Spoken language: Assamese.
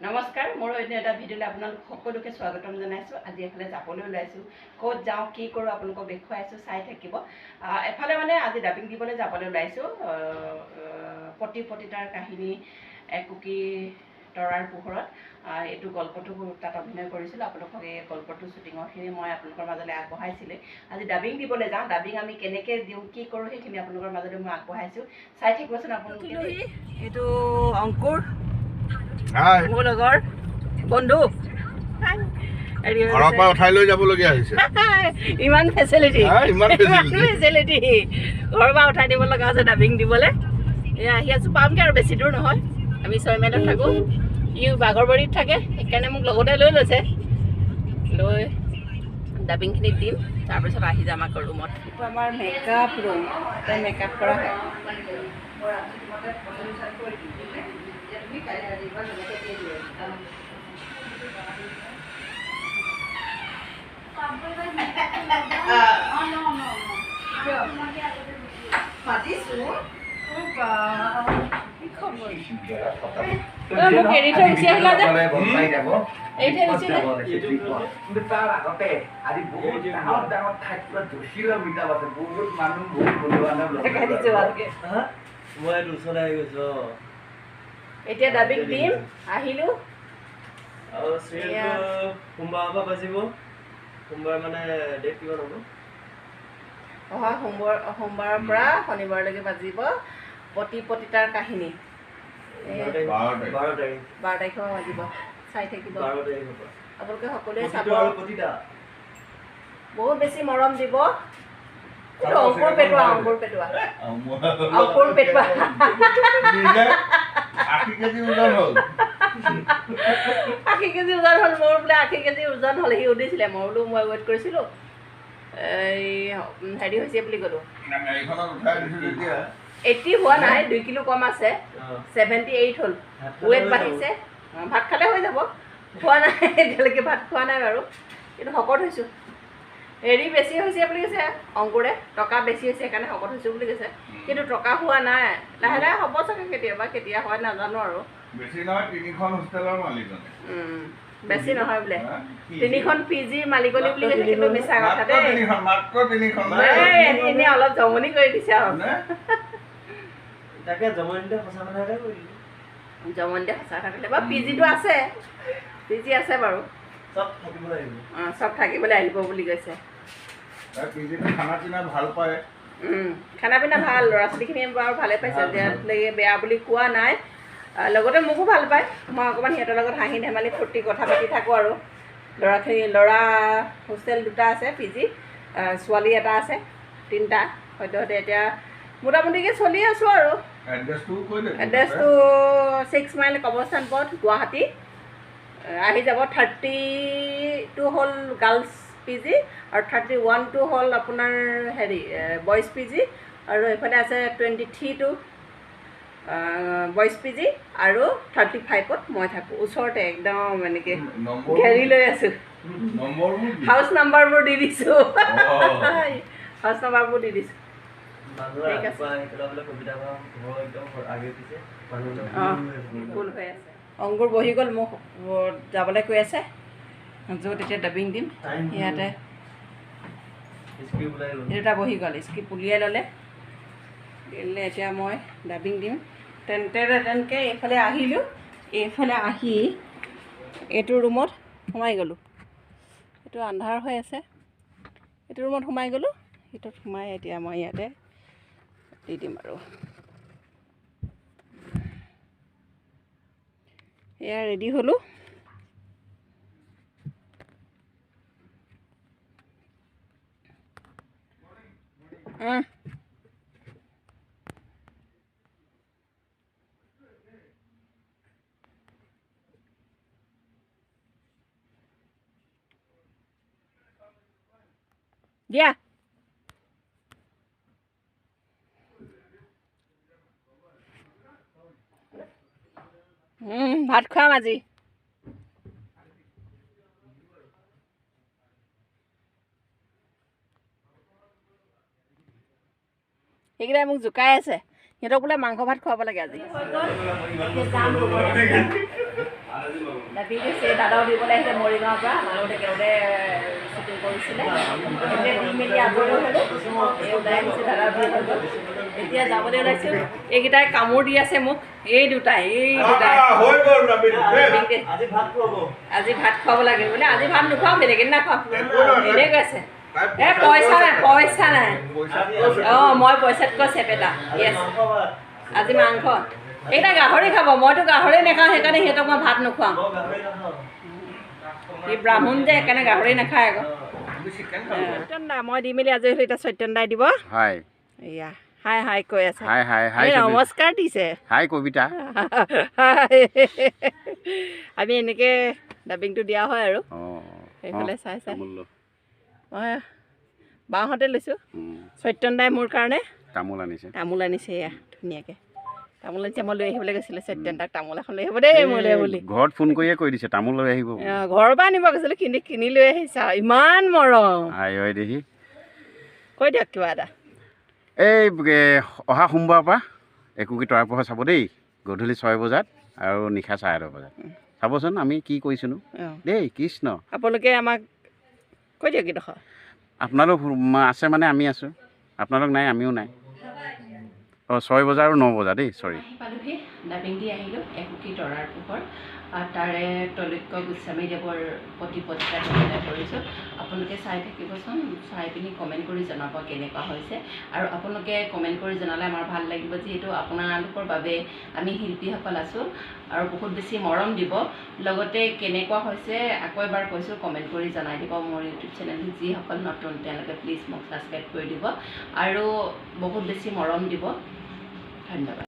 নমস্কাৰ, মোৰ অন্য এটা ভিডিঅ'লৈ আপোনালোক সকলোকে স্বাগতম জনাইছোঁ। আজি এফালে যাবলৈ ওলাইছোঁ, ক'ত যাওঁ কি কৰোঁ আপোনালোকক দেখুৱাইছোঁ, চাই থাকিব। এফালে মানে আজি ডাবিং দিবলৈ যাবলৈ ওলাইছোঁ। পতি পতিতাৰ কাহিনী, একুকি তৰাৰ পোহৰত এইটো গল্পটো তাত অভিনয় কৰিছিলোঁ। আপোনালোকক এই গল্পটো শ্বুটিঙৰখিনি মই আপোনালোকৰ মাজলৈ আগবঢ়াইছিলোঁ। আজি ডাবিং দিবলৈ যাওঁ, ডাবিং আমি কেনেকৈ দিওঁ কি কৰোঁ সেইখিনি আপোনালোকৰ মাজলৈ মই আগবঢ়াইছোঁ। চাই থাকিবচোন আপোনালোকে। এইটো অংকুৰ, মোৰ লগৰ বন্ধু। ঘৰৰ পৰা উঠাই লৈ যাবলগীয়া হৈছে। ইমান ফেচিলিটি, ঘৰৰ পৰা উঠাই দিব লগা হৈছে ডাবিং দিবলৈ। এয়া আহি আছোঁ, পামগৈ আৰু বেছি দূৰ নহয়। আমি 6 মাইলত থাকোঁ, ই বাগৰবাৰীত থাকে, সেইকাৰণে মোক লগতে লৈ লৈছে। লৈ ডাবিংখিনি দিম, তাৰপিছত আহি যাম আকৌ ৰুমত। এইটো আমাৰ মেকআপ ৰুম, তাই মেকআপ কৰা হয়। এতিয়া ডাবিং দিম, আহিলোঁ। সোমবাৰৰ পৰা বাজিব। সোমবাৰ মানে ডেট কিমান হ'ব? অহা সোমবাৰৰ পৰা শনিবাৰলৈকে বাজিব পতি পতিতাৰ কাহিনী। 12 তাৰিখ 12 তাৰিখৰ বাজিব, চাই থাকিব। 12 তাৰিখৰ পৰা আপোনালোকে সকলোৱে চাব, বহুত বেছি মৰম দিব। অংকুৰ পেটোৱা, অংকুৰ পেটোৱা, অংকুৰ পেটোৱা। 80 কেজি ওজন হ'ল। 80 কেজি ওজন হ'ল। মোৰ বোলে 80 কেজি ওজন হ'ল। সি সুধিছিলে, মই বোলো মই ৱেইট কৰিছিলোঁ, এই হেৰি হৈছে বুলি ক'লোঁ। 80 হোৱা নাই, 2 কিলো কম আছে, 78 হ'ল। ৱেইট বাঢ়িছে। ভাত খালে হৈ যাব। খোৱা নাই এতিয়ালৈকে, ভাত খোৱা নাই বাৰু, কিন্তু শকত হৈছোঁ। হেৰি বেছি হৈছে বুলি কৈছে অংকুৰে, টকা বেছি হৈছে সেইকাৰণে শকত হৈছোঁ বুলি কৈছে, কিন্তু টকা হোৱা নাই। লাহে লাহে হ'ব চাগে, কেতিয়াবা কেতিয়া হয় নাজানো আৰু। বেছি নহয়, 3খন হোষ্টেলৰ মালিকনে। বেছি নহয় বোলে, 3খন PG মালিকনী বুলি কৈছে, কিন্তু মিছা কথা দেই। এনেই অলপ জমনি কৰি দিছে আৰু। তাকে জমনিতে সঁচা কথা এটা কৈ দিলোঁ। জমনিতে সঁচা কথা কৈছে বাৰু। PGটো আছে, PG আছে বাৰু, চব থাকিব লাগিব। চব থাকিবলৈ আহিব বুলি কৈছে। খানা পিনা ভাল পায়। খানা পিনা ভাল, ল'ৰা ছোৱালীখিনিয়ে বাৰু ভালে পাইছে, যেতিয়ালৈকে বেয়া বুলি কোৱা নাই। লগতে মোকো ভাল পায়। মই অকণমান সিহঁতৰ লগত হাঁহি ধেমালি ফূৰ্তি কথা পাতি থাকোঁ আৰু। ল'ৰা হোষ্টেল 2টা আছে, PG, ছোৱালী এটা আছে, 3টা। সদ্যহতে এতিয়া মোটামুটিকৈ চলি আছোঁ আৰু। এড্ৰেছটো 6 মাইল কবৰস্থান পথ, গুৱাহাটী। আহি যাব। 32 হ'ল গাৰ্লছ PG আৰু 31টো হ'ল আপোনাৰ হেৰি বইজ PG, আৰু এইফালে আছে 23টো বইজ PG, আৰু 35ত মই থাকোঁ। ওচৰতে একদম এনেকৈ ঘেৰি লৈ আছোঁ। হাউচ নাম্বাৰবোৰ দি দিছোঁ, হাউচ নাম্বাৰবোৰ দি দিছোঁ। ঠিক আছে, ফুল হৈ আছে। অংকুৰ বহি গ'ল, মোক যাবলৈ কৈ আছে, য'ত এতিয়া ডাবিং দিম ইয়াতে। দুটা বহি গ'ল, স্ক্ৰিপ্ট উলিয়াই ল'লে। এতিয়া মই ডাবিং দিম। তেনেকৈ এইফালে আহিলোঁ। এইফালে আহি এইটো ৰুমত সোমাই গ'লোঁ। এইটো আন্ধাৰ হৈ আছে, এইটো ৰুমত সোমাই গ'লোঁ। সেইটোত সোমাই এতিয়া মই ইয়াতে দি দিম আৰু। এয়া ৰেডি হ'লোঁ। দিয়া। ভাত খুৱাম আজি। সেইকেইটাই মোক জোকাই আছে, সিহঁতক বোলে মাংস ভাত খুৱাব লাগে আজি। ডাবিং দিছে দাদাও দিবলৈ আহিছে মৰিগাঁৱৰ পৰা আমাৰ লগত একেলগে শ্বুটিং কৰিছিলে এতিয়া দি মেলি আজৰি হ'লোঁ এই ওলাই আহিছে দাদা দি হৈ গ'ল এতিয়া যাবলৈ ওলাইছোঁ এইকেইটাই কামোৰ দি আছে মোক এই দুটাই আজি ভাত খুৱাব আজি ভাত খুৱাব লাগে বোলে আজি ভাত নোখোৱাওঁ বেলেগ এদিন নাখাওঁ এনেই কৈছে পইচা নাই অঁ মই পইচাতকৈ চেপেটা য়েছ আজি মাংস এইকেইটা গাহৰি খাব মইতো গাহৰি নাখাওঁ সেইকাৰণে সিহঁতক মই ভাত নোখোৱাওঁ সি ব্ৰাহ্মণ যে সেইকাৰণে গাহৰি নাখায় আকৌ সত্যন দা মই দি মেলি আজৰি হ'লোঁ এতিয়া সত্যন দাই দিব হাই এয়া হাই হাই কৈ আছে হাই হাই হাই নমস্কাৰ দিছে হাই কবিতা আমি এনেকৈ ডাবিংটো দিয়া হয় আৰু অঁ সেইফালে চাই চাই তামোল ল। মই বাওঁহাতে লৈছোঁ সত্যন দাই মোৰ কাৰণে তামোল আনিছে তামোল আনিছে এয়া ধুনীয়াকৈ তামোল আনিছে মই লৈ আহিবলৈ গৈছিলোঁ সত্যন দাক তামোল এখন লৈ আহিব দেই মোলৈ বুলি ঘৰত ফোন কৰিয়ে কৈ দিছে তামোল লৈ আহিব ঘৰৰ পৰা আনিব গৈছিলোঁ কিনি লৈ আহিছা ইমান মৰম আই ঐ দেহি কৈ দিয়ক কিবা এটা এই অহা সোমবাৰৰ পৰা একোকি তৰা পোহৰ চাব দেই গধূলি 6 বজাত আৰু নিশা 10:30 বজাত চাবচোন আমি কি কৰিছিলোঁ দেই কৃষ্ণ আপোনালোকে আমাক কৈ দিয়ক কিডোখৰ আপোনালোক আছে মানে আমি আছোঁ আপোনালোক নাই আমিও নাই অঁ 6 বজা আৰু 9 বজা দেই চৰি পালোহি ডাবিং দি আহিলোঁ একোকি তৰাৰ পোহৰ তাৰে তলৈক্য গোস্বামীদেৱৰ প্ৰতিপত্তিতা দিবলৈ ধৰিছোঁ আপোনালোকে চাই থাকিবচোন চাই পিনি কমেণ্ট কৰি জনাব কেনেকুৱা হৈছে আৰু আপোনালোকে কমেণ্ট কৰি জনালে আমাৰ ভাল লাগিব যিহেতু আপোনালোকৰ বাবে আমি শিল্পীসকল আছোঁ আৰু বহুত বেছি মৰম দিব লগতে কেনেকুৱা হৈছে আকৌ এবাৰ কৈছোঁ কমেণ্ট কৰি জনাই দিব মোৰ ইউটিউব চেনেলটো যিসকল নতুন তেওঁলোকে প্লিজ মোক ছাবস্ক্ৰাইব কৰি দিব আৰু বহুত বেছি মৰম দিব ধন্যবাদ